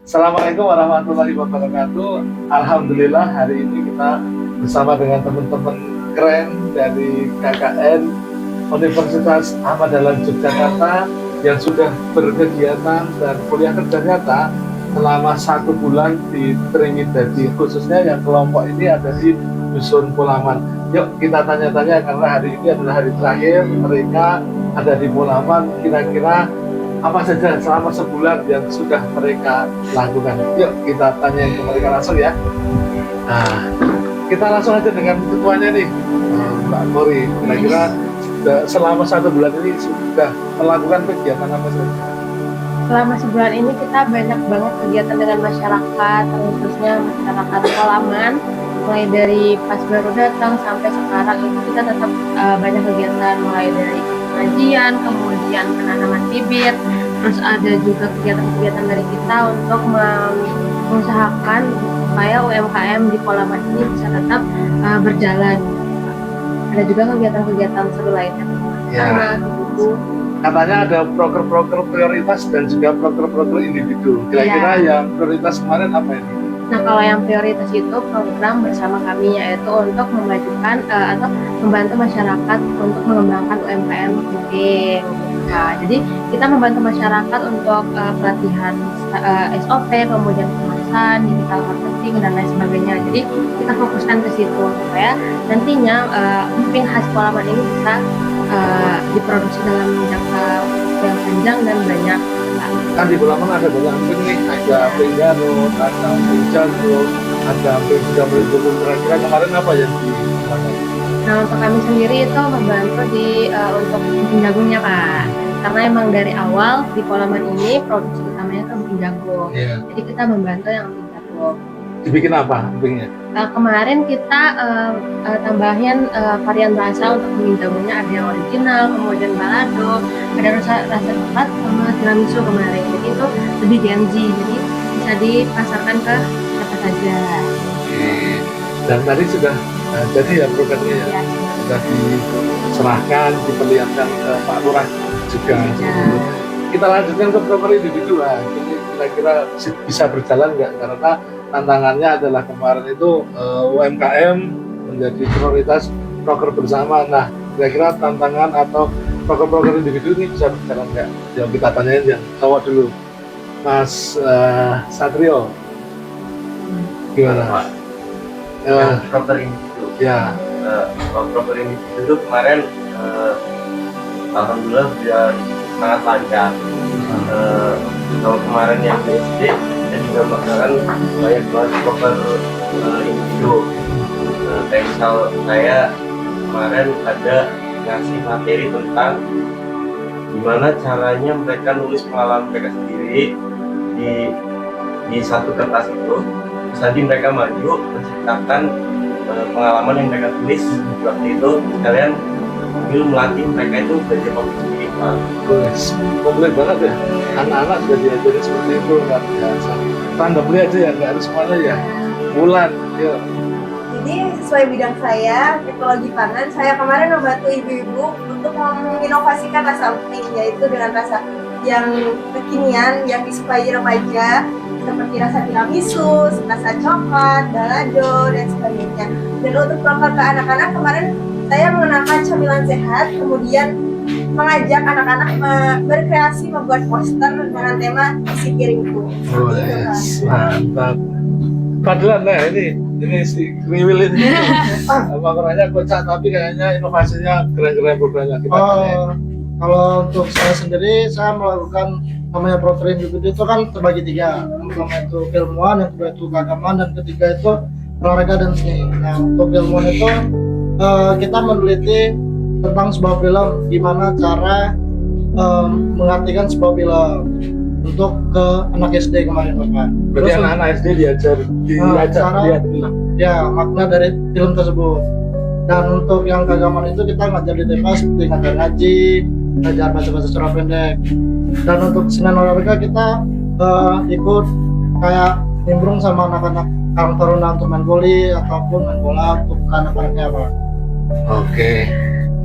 Assalamualaikum warahmatullahi wabarakatuh. Alhamdulillah hari ini kita bersama dengan teman-teman keren dari KKN Universitas Ahmad Dahlan Yogyakarta yang sudah berkegiatan dan kuliah kerja nyata selama 1 bulan di Trinidadi, khususnya yang kelompok ini ada di Dusun Pulaman. Yuk kita tanya-tanya karena hari ini adalah hari terakhir mereka ada di Pulaman. Kira-kira apa saja selama sebulan yang sudah mereka lakukan? Yuk kita tanya ke mereka langsung ya. Nah, kita langsung aja dengan ketuanya nih, Mbak Kori. Kira-kira selama 1 bulan ini sudah melakukan kegiatan apa saja? Selama sebulan ini kita banyak banget kegiatan dengan masyarakat, khususnya masyarakat Pulaman. Mulai dari pas baru datang sampai sekarang itu kita tetap banyak kegiatan, mulai dari pengajian, kemudian penanaman bibit, terus ada juga kegiatan-kegiatan dari kita untuk mengusahakan supaya UMKM di Pulaman ini bisa tetap berjalan. Ada juga kegiatan-kegiatan seru lainnya. Ya. Katanya ada proker-proker prioritas dan juga proker-proker individu. Kira-kira yang prioritas kemarin apa ini? Nah, kalau yang prioritas itu program bersama kami, yaitu untuk memajukan atau membantu masyarakat untuk mengembangkan UMKM puding. Nah, jadi kita membantu masyarakat untuk pelatihan SOP, kemudian kemasan, digital marketing dan lain sebagainya. Jadi kita fokuskan ke situ supaya nantinya puding khas Pulaman ini bisa diproduksi dalam jangka yang panjang dan banyak. Kan di Pulaman ada banyak emping nih, ada emping Garut, ada emping Jago, ada emping 30.000. Kira-kira kemarin apa yang dilakukan? Nah, untuk kami sendiri itu membantu untuk emping jagungnya, Kak. Karena emang dari awal di Pulaman ini produksi utamanya itu emping jagung. Yeah. Jadi kita membantu yang emping jagung. Dibikin apa empingnya? Kemarin kita tambahin varian rasa untuk emping jagungnya, ada yang original, kemudian balado, ada rasa coklat sama tiramisu kemarin. Jadi itu lebih Gen Z, jadi bisa dipasarkan ke siapa saja. Oke. Dan tadi sudah jadi ya programnya ya? Ya. Sudah diserahkan, diperlihatkan ke Pak Lurah juga. Ya. Kita lanjutkan ke proker individu. Ini kira-kira bisa berjalan nggak? Karena tantangannya adalah kemarin itu UMKM menjadi prioritas proker bersama. Nah, kira-kira tantangan atau proker-proker individu ini bisa berjalan nggak? Yang kita tanyain yang cowok dulu, Mas Satrio, gimana? Proper individu. Ya. Proper individu itu kemarin alhamdulillah sudah sangat lancar. Kalau kemarin yang di SD saya juga bakalan banyak banget proper individu. Kayak misal saya kemarin ada ngasih materi tentang gimana caranya mereka nulis pengalaman mereka sendiri di satu kertas itu. Terus nanti mereka maju menceritakan pengalaman yang mereka tulis waktu itu. Kalian sambil melatih mereka itu belajar public speaking, Pak. Komplit banget ya, anak-anak sudah diajarin seperti itu, luar biasa. Randomly aja ya, nggak harus semuanya ya. Bulan, yuk. Jadi sesuai bidang saya, teknologi pangan, saya kemarin membantu ibu-ibu untuk menginovasikan rasa emping, yaitu dengan rasa yang kekinian, yang disukai remaja, seperti rasa tiramisu, rasa coklat, balado, dan sebagainya. Dan untuk proker ke anak-anak, kemarin saya mengenalkan camilan sehat, kemudian mengajak anak-anak berkreasi membuat poster dengan tema isi piringku. Oh, yes. Mantap. Padahal nah ini si Kriwil ini makanannya kocak tapi kayaknya inovasinya keren-keren programnya kita. Kalau untuk saya sendiri, saya melakukan namanya program individu itu kan terbagi 3. Yang pertama itu keilmuan, yang kedua itu keagamaan, dan ketiga itu olahraga dan seni. Nah, untuk keilmuan itu kita meneliti tentang sebuah film, gimana cara mengartikan sebuah film untuk ke anak SD kemarin, Bapak. Berarti anak-anak SD diajar lihat film. Ya, makna dari film tersebut. Dan untuk yang keagamaan itu kita ngajar di TK seperti ngajar ngaji, ngajar baca-baca secara pendek. Dan untuk seni olahraga kita ikut kayak nimbrung sama anak-anak Karang Taruna untuk main voli ataupun main bola untuk anak-anaknya, Pak. Oke.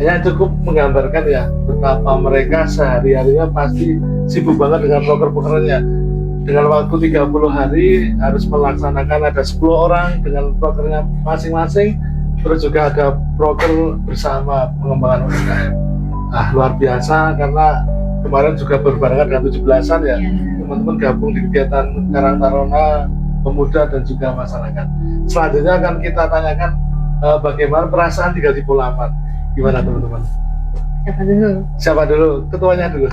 Ya cukup menggambarkan ya betapa mereka sehari-harinya pasti sibuk banget dengan proker-prokernya. dengan waktu 30 hari harus melaksanakan, ada 10 orang dengan prokernya masing-masing, terus juga ada proker bersama pengembangan UMKM. Nah, luar biasa karena kemarin juga berbarengan dengan 17-an ya, teman-teman gabung di kegiatan Karang Taruna Pemuda dan juga masyarakat. Selanjutnya akan kita tanyakan bagaimana perasaan tinggal di Polaman. Gimana teman-teman? Siapa dulu? Ketuanya dulu.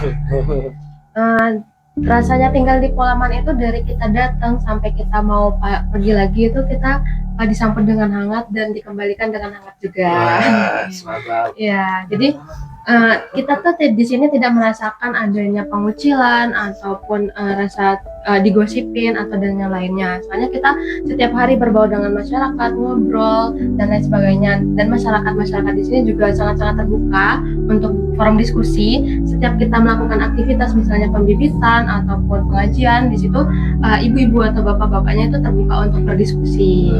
Rasanya tinggal di Polaman itu dari kita datang sampai kita mau pergi lagi itu kita disambut dengan hangat dan dikembalikan dengan hangat juga. Mantap. Ya, jadi kita tuh di sini tidak merasakan adanya pengucilan ataupun rasa digosipin atau dan yang lainnya. Soalnya kita setiap hari berbau dengan masyarakat, ngobrol dan lain sebagainya. Dan masyarakat di sini juga sangat-sangat terbuka untuk forum diskusi. Setiap kita melakukan aktivitas misalnya pembibitan ataupun pengajian, di situ ibu-ibu atau bapak-bapaknya itu terbuka untuk berdiskusi.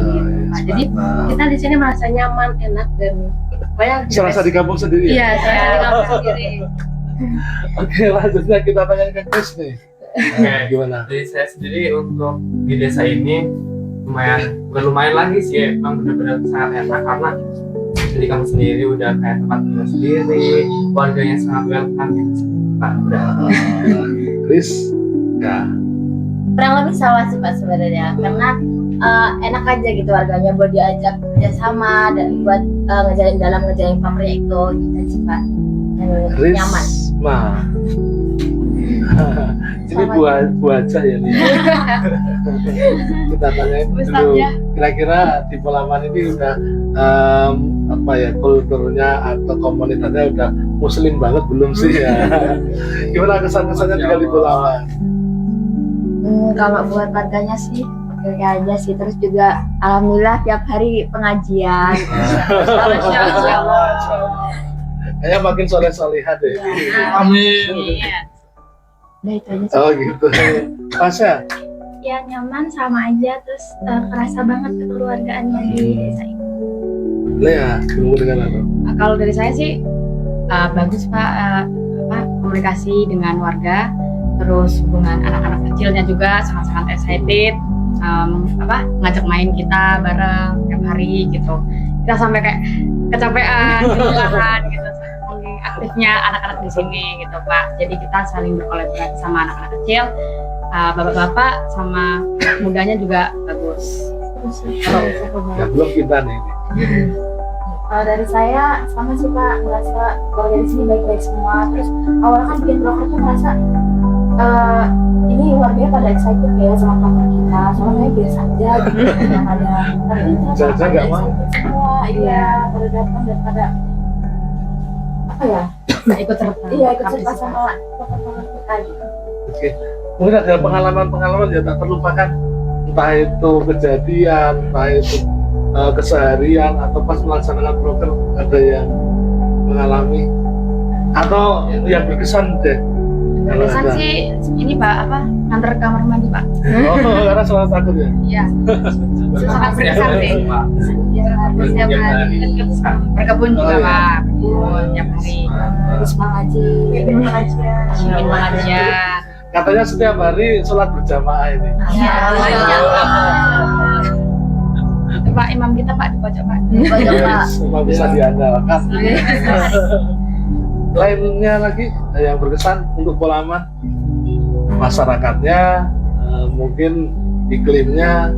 Nah, jadi kita di sini merasa nyaman, enak dan banyak. Serasa di kampung sendiri. Iya, serasa di kampung sendiri. Oke, lanjutnya kita tanya ke Chris nih. Gimana? Dari saya sendiri untuk di desa ini bukan lumayan lagi sih, emang benar-benar sangat enak karena jadi kamu sendiri udah kayak tempat tinggal sendiri, warganya sangat welcome gitu. Nah, udah. Chris, ya. Kurang lebih sama sih Pak sebenarnya, karena enak aja gitu warganya buat diajak kerjasama dan buat ngejalin proyek itu gitu sih Pak. Dan nyaman. Risma. Ini buah aja ya nih. Kita tanyain dulu. Kira-kira di Polaman ini udah kulturnya atau komunitasnya udah muslim banget belum sih ya? Gimana kesan-kesannya tinggal di Polaman? Kalau buat warganya sih oke aja sih, terus juga alhamdulillah tiap hari pengajian. Kayaknya makin soleh-solehan deh. Amin. Udah itu aja sih. Oh gitu. Pasha, Ya nyaman sama aja, terus kerasa banget kekeluargaannya di desa ini. Lea, ketemu dengan apa? Kalau dari saya sih bagus Pak, komunikasi dengan warga, terus hubungan anak-anak kecilnya juga sangat-sangat excited, ngajak main kita bareng tiap hari gitu. Kita sampai kayak kecapean, kelelahan gitu, saking aktifnya anak-anak di sini gitu Pak. Jadi kita saling berkolaborasi sama anak-anak kecil, bapak-bapak sama mudanya juga bagus. Ya belum kita nih. Kalau dari saya sama sih Pak, merasa kalau dari sini baik-baik semua. Terus awalnya kan bikin broker tuh merasa ini warganya pada excited ya sama broker kita, soalnya biasa aja gitu, nggak ada. Tapi ini ternyata Jajan pada nggak mau? excited semua, iya pada datang dan pada apa ya? Ikut serta. Iya ikut serta sama broker kita gitu. Oke. Mungkin ada pengalaman-pengalaman yang tak terlupakan, entah itu kejadian, entah itu keseharian atau pas melaksanakan proker ada yang mengalami atau yang berkesan deh. Kalau Kesan ada. sih ini Pak, nganter kamar mandi Pak. Oh, karena selalu takut ya. Iya. Sangat berkesan sih. Setiap hari berkebun juga Pak, berkebun tiap hari. Terus mengaji, bikin pengajian. Bikin pengajian. Katanya setiap hari sholat berjamaah ini. Iya. Pak imam kita Pak di pojok Pak. Semua bisa diandalkan. Lainnya lagi yang berkesan untuk Polaman, masyarakatnya, mungkin iklimnya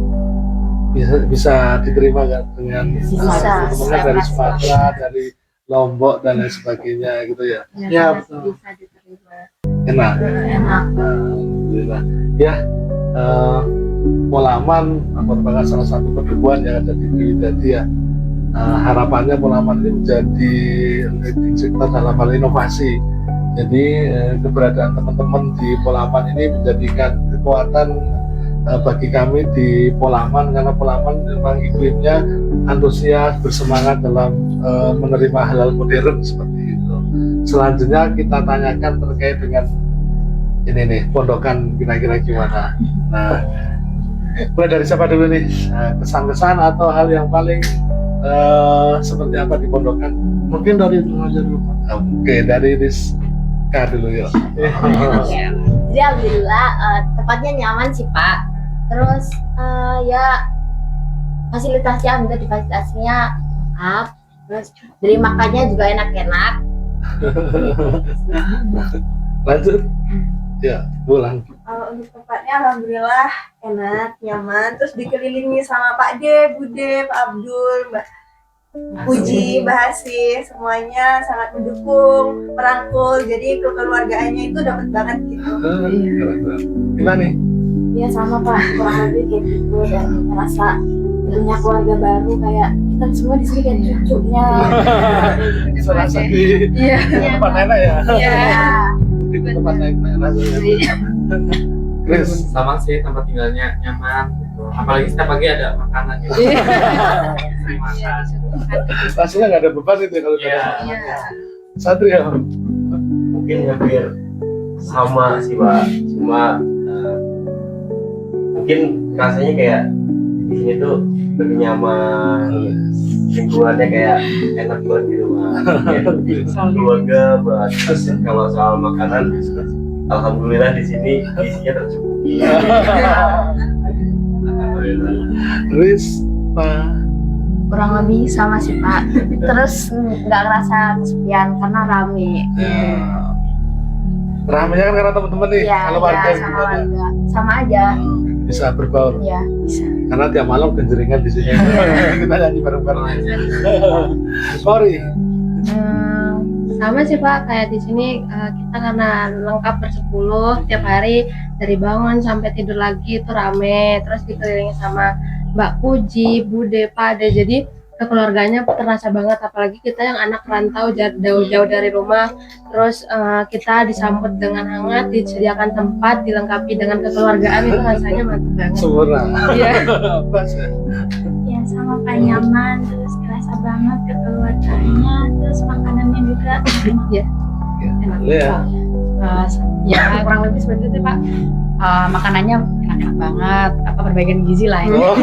bisa diterima nggak dengan teman-teman dari Sumatera, dari Lombok dan lain sebagainya gitu ya. Ya betul. Bisa diterima. Enak. Enak. Alhamdulillah. Ya, Polaman merupakan salah satu pertemuan yang ada di Widadi ya. Harapannya Polaman ini menjadi leading sector dalam hal inovasi. Jadi keberadaan teman-teman di Polaman ini menjadikan kekuatan bagi kami di Polaman, karena Polaman memang iklimnya antusias, bersemangat dalam menerima hal-hal modern seperti itu. Selanjutnya kita tanyakan terkait dengan ini nih, pondokan kira-kira gimana. Nah, mulai dari siapa dulu nih? Kesan-kesan atau hal yang paling seperti apa di pondokan? Mungkin dari itu aja dulu Pak. Oke, dari Rizka dulu yuk. Jadi alhamdulillah tempatnya nyaman sih Pak. Terus ya fasilitasnya alhamdulillah difasilitasinya lengkap. Terus dari makannya juga enak-enak. Lanjut. Ya, Bulan. Kalau untuk tempatnya alhamdulillah enak, nyaman. Terus dikelilingi sama Pak D, Bude, Pak Abdul, Mbak Puji, Mbak Hasih, semuanya sangat mendukung, merangkul. Jadi kekeluargaannya itu dapat banget gitu. Keren. Gimana nih? Iya sama Pak, kurang lebih kayak gitu dan ngerasa punya keluarga baru kayak kita semua di sini kayak cucunya. Serasa di Iya. tempat nenek ya. Iya. Di tempat nenek rasanya. Chris. Sama sih, tempat tinggalnya nyaman gitu. Apalagi setiap pagi ada makanan gitu. Sering makan. Rasanya nggak ada beban itu ya kalau Iya. ada makanan. Satria. Mungkin hampir sama sih Pak, cuma mungkin rasanya kayak di sini tuh lebih nyaman, lingkungannya kayak enak banget gitu Pak. Kayak keluarga banget. Terus kalau soal makanan, alhamdulillah di sini isinya tercukupi. Alhamdulillah. Chris, Pak. Kurang lebih sama sih Pak. Terus nggak ngerasa kesepian karena rame. Ramenya kan karena teman-teman nih. Iya, Kalau warga iya, sama gimana? warga. Sama aja. Bisa berbaur. Iya, bisa. Karena tiap malam genjeringan di sini. Kita nyanyi bareng-bareng. Sorry. Sama sih Pak, kayak di sini kita karena lengkap bersepuluh tiap hari dari bangun sampai tidur lagi itu rame, terus dikelilingi sama Mbak Puji, Bude, Pade, jadi kekeluarganya terasa banget, apalagi kita yang anak rantau jauh-jauh dari rumah, terus kita disambut dengan hangat, disediakan tempat, dilengkapi dengan kekeluargaan, itu rasanya mantap banget. Sempurna. Iya. Pas ya. Ya sama Pak, nyaman, terus kerasa banget kekeluargaannya, terus makanannya juga Iya. Lea. Ya kurang lebih seperti itu Pak. Makanannya enak-enak banget, apa perbaikan gizi lah ini. Oh,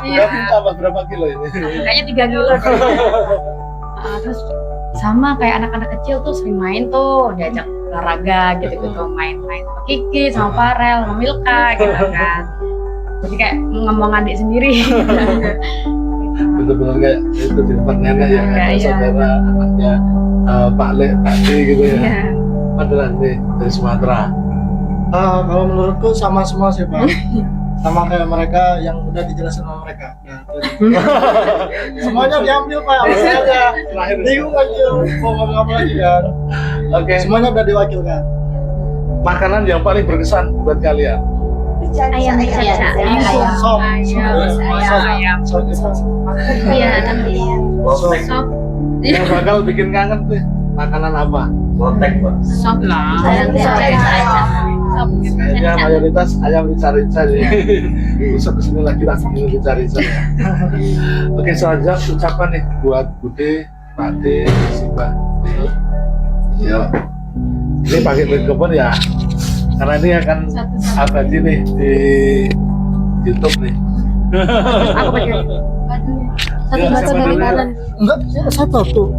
Iya. berarti tambah berapa kilo ini? Kayaknya 3 kilo. Terus sama kayak anak-anak kecil tuh sering main tuh, diajak olahraga gitu-gitu, main-main sama Kiki, sama Farel, sama Milka gitu kan. Jadi kayak ngomong adik sendiri. Betul-betul kayak itu di tempat nenek ya, Iya, ada iya. saudara anaknya Pak Le, Pak D gitu ya. Iya. Padahal nih dari Sumatera. Kalau menurutku sama semua sih Pak. Sama kayak mereka yang udah dijelasin sama mereka. Nah, itu. Semuanya diambil Pak, apa saja. Bingung aja mau ngomong apa lagi kan. Oke. Semuanya udah diwakilkan. Makanan yang paling berkesan buat kalian. ayam caca, Sop. Ayam. Sop itu. Iya, nanti Lotek, sop, Yang bakal bikin kangen tuh makanan apa? lotek Pak. sop lah. Ayam caca. Kayaknya mayoritas ayam rica-rica nih. Besok kesini lagi lah ingin rica-rica ya. Oke, selanjutnya ucapan nih buat Bude, Pak D, Simbah. Yuk. Ini pakai mikrofon ya. Karena ini akan abadi nih di YouTube nih. Aku pakai satu Ya, batu siapa dari dulu? kanan. Enggak, satu tuh.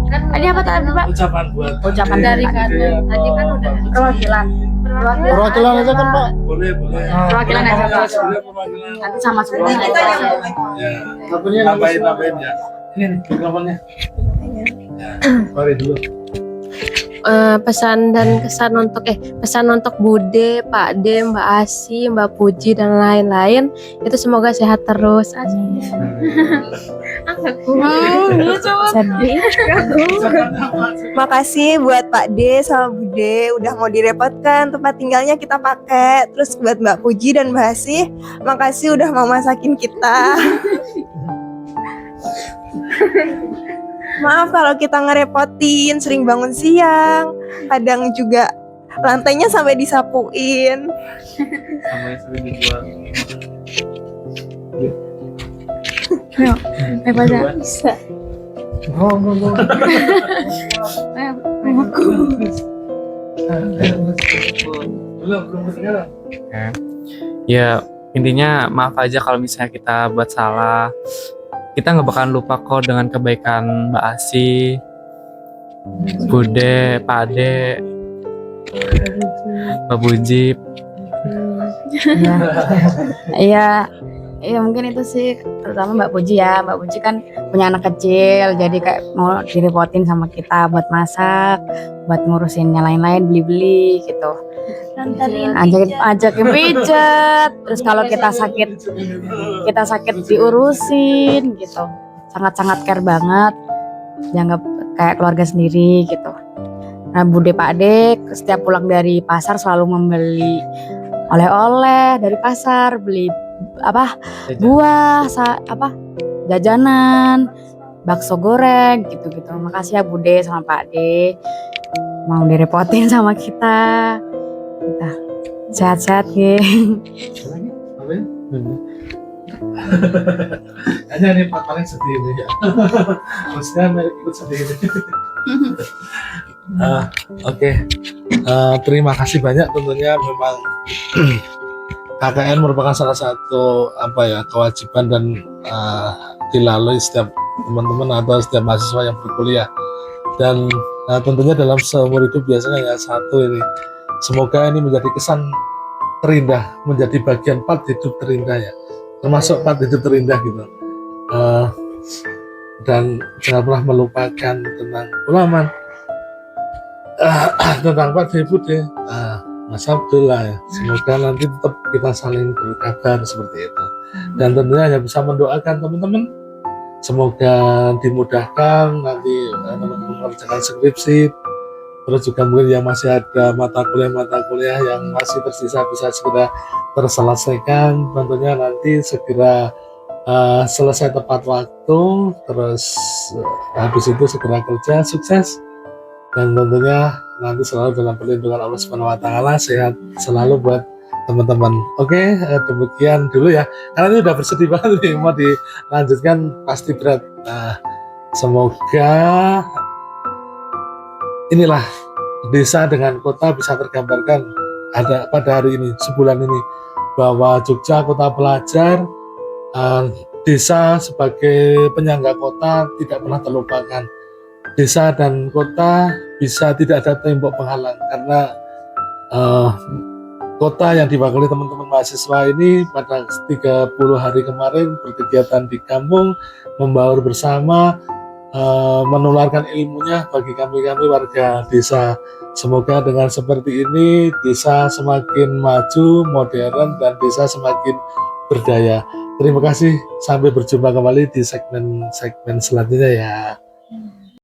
Kan Tadi apa tadi Pak? Ucapan buat Ucapan Bude, dari Pak D, kanan. atau Tadi kan udah Pak Perwakilan. Perwakilan aja kan Pak. Boleh. Perwakilan aja, Pak. Boleh perwakilan. Nanti sama semua. Nanti kita nyambung aja. Ya. Lagunya Nambahin ya. Ini nih mikrofonnya. Ya, sorry dulu. Pesan dan kesan untuk pesan untuk Bude, Pak D, Mbak Asi, Mbak Puji dan lain-lain itu semoga sehat terus. Sedih. Makasih buat Pak D sama Bude udah mau direpotkan tempat tinggalnya kita pakai. Terus buat Mbak Puji dan Mbak Hasih, makasih udah mau masakin kita. Maaf kalau kita ngerepotin, sering bangun siang, kadang juga lantainya sampai disapuin. Sama yang sering dijual. Bisa. Belum kedengaran. Ya intinya maaf aja kalau misalnya kita buat salah. Kita nggak bakalan lupa kok dengan kebaikan Mbak Asi, Bude, Pak Ade, Mbak Puji. Iya, iya mungkin itu sih terutama Mbak Puji ya. Mbak Puji kan punya anak kecil, jadi kayak mau direpotin sama kita buat masak, buat ngurusin yang lain-lain, beli-beli gitu. Ajakin pijat. Terus kalau kita sakit diurusin gitu. Sangat-sangat care banget, dianggap kayak keluarga sendiri gitu. Nah, Bude Pak Ade setiap pulang dari pasar selalu membeli oleh-oleh dari pasar, beli buah, jajanan, bakso goreng gitu-gitu. Makasih ya Bude sama Pak Ade mau direpotin sama kita. Kita sehat-sehat ya. Hanya ini paling sedih ini ya. Maksudnya Mary ikut sedih ini. Oke. Terima kasih banyak, tentunya memang KKN merupakan salah satu kewajiban dan dilalui setiap teman-teman atau setiap mahasiswa yang berkuliah. Dan tentunya dalam seumur hidup biasanya ya satu ini. Semoga ini menjadi kesan terindah, menjadi bagian part hidup terindah ya. Termasuk part hidup terindah gitu. Dan jangan pernah melupakan tentang ulama, tentang Pak Bude, Mas Abdullah ya. Semoga nanti tetap kita saling berkabar seperti itu. Dan tentunya hanya bisa mendoakan teman-teman, semoga dimudahkan nanti teman-teman mengerjakan skripsi. Terus juga mungkin yang masih ada mata kuliah yang masih tersisa bisa segera terselesaikan. Tentunya nanti segera selesai tepat waktu. Terus habis itu segera kerja sukses. Dan tentunya nanti selalu dalam perlindungan Allah Subhanahu Wa Taala, sehat selalu buat teman-teman. Oke, demikian dulu ya. Karena ini udah bersedih banget nih, mau dilanjutkan pasti berat. Semoga inilah desa dengan kota bisa tergambarkan ada pada hari ini, sebulan ini, bahwa Jogja kota pelajar, desa sebagai penyangga kota tidak pernah terlupakan. Desa dan kota bisa tidak ada tembok penghalang, karena kota yang diwakili teman-teman mahasiswa ini pada 30 hari kemarin berkegiatan di kampung, membaur bersama, menularkan ilmunya bagi kami warga desa. Semoga dengan seperti ini desa semakin maju, modern, dan desa semakin berdaya. Terima kasih, sampai berjumpa kembali di segmen selanjutnya ya.